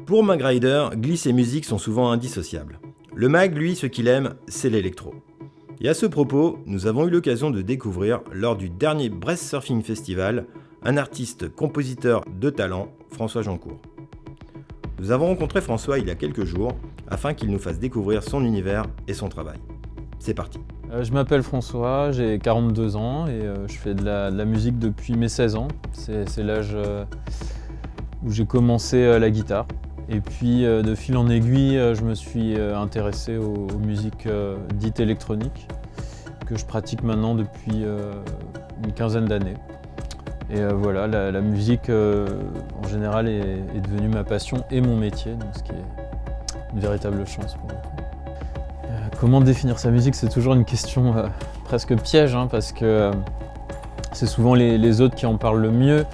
Pour Mag Rider, Gliss et musique sont souvent indissociables. Le Mag, lui, ce qu'il aime, c'est l'électro. Et à ce propos, nous avons eu l'occasion de découvrir, lors du dernier Brest Surfing Festival, un artiste-compositeur de talent, François Jancourt. Nous avons rencontré François il y a quelques jours, afin qu'il nous fasse découvrir son univers et son travail. C'est parti. Je m'appelle François, j'ai 42 ans et je fais de la musique depuis mes 16 ans. C'est l'âge où j'ai commencé la guitare. Et puis de fil en aiguille, je me suis intéressé aux musiques dites électroniques que je pratique maintenant depuis une quinzaine d'années. Et voilà, la musique en général est devenue ma passion et mon métier, donc ce qui est une véritable chance pour le coup. Comment définir sa musique, c'est toujours une question presque piège, hein, parce que c'est souvent les autres qui en parlent le mieux.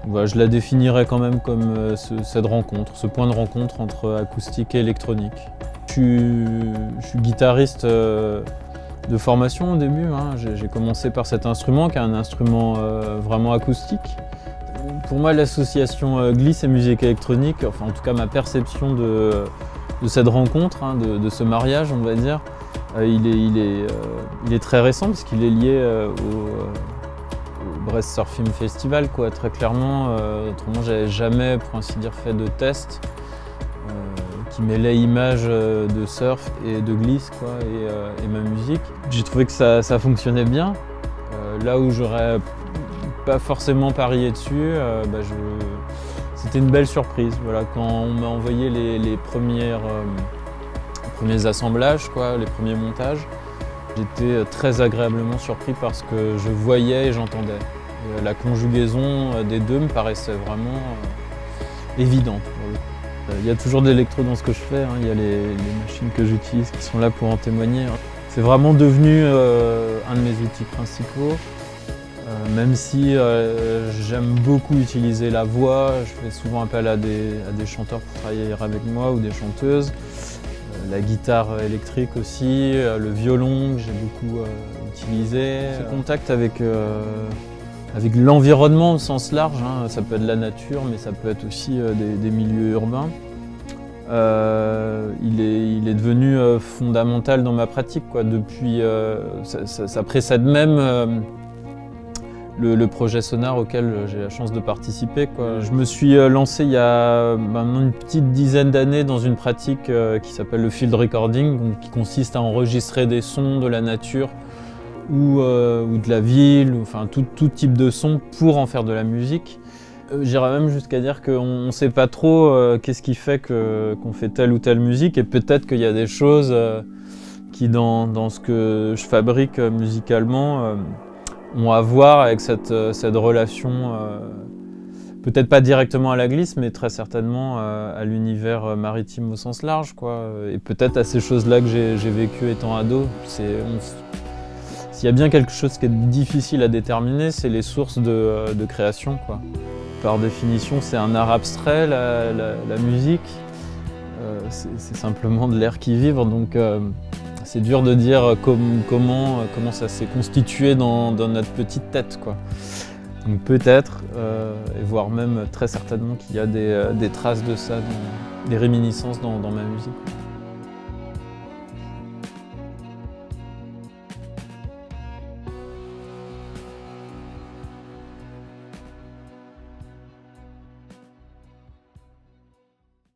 Voilà, je la définirais quand même comme cette rencontre, ce point de rencontre entre acoustique et électronique. Je suis guitariste de formation au début, hein. J'ai commencé par cet instrument qui est un instrument vraiment acoustique. Pour moi, l'association Gliss et musique électronique, enfin en tout cas ma perception de cette rencontre, hein, de ce mariage, on va dire, il est très récent parce qu'il est lié au Brest Surfing Festival, quoi, très clairement. Autrement, j'avais jamais, pour ainsi dire, fait de test qui mêlait images de surf et de glisse, quoi, et ma musique. J'ai trouvé que ça fonctionnait bien. Là où j'aurais pas forcément parié dessus, c'était une belle surprise. Voilà, quand on m'a envoyé les premiers assemblages, quoi, les premiers montages, j'étais très agréablement surpris par ce que je voyais et j'entendais. La conjugaison des deux me paraissait vraiment évidente. Il y a toujours de l'électro dans ce que je fais, hein. Il y a les machines que j'utilise qui sont là pour en témoigner. C'est vraiment devenu un de mes outils principaux. Même si j'aime beaucoup utiliser la voix, je fais souvent appel à des chanteurs pour travailler avec moi ou des chanteuses. La guitare électrique aussi, le violon que j'ai beaucoup utilisé. Ce contact avec l'environnement au sens large, hein. Ça peut être la nature, mais ça peut être aussi des milieux urbains. Il est devenu fondamental dans ma pratique, quoi. Depuis, ça précède même le projet Sonar auquel j'ai la chance de participer, quoi. Je me suis lancé il y a maintenant une petite dizaine d'années dans une pratique qui s'appelle le field recording, donc, qui consiste à enregistrer des sons de la nature ou de la ville, enfin tout type de son pour en faire de la musique. J'irais même jusqu'à dire qu'on ne sait pas trop qu'est-ce qui fait qu'on fait telle ou telle musique, et peut-être qu'il y a des choses qui dans ce que je fabrique musicalement ont à voir avec cette relation, peut-être pas directement à la glisse, mais très certainement à l'univers maritime au sens large, quoi. Et peut-être à ces choses-là que j'ai vécues étant ado. S'il y a bien quelque chose qui est difficile à déterminer, c'est les sources de création, quoi. Par définition, c'est un art abstrait, la musique. C'est simplement de l'air qui vibre, donc c'est dur de dire comment ça s'est constitué dans notre petite tête, quoi. Donc peut-être, et voire même très certainement qu'il y a des traces de ça, des réminiscences dans ma musique.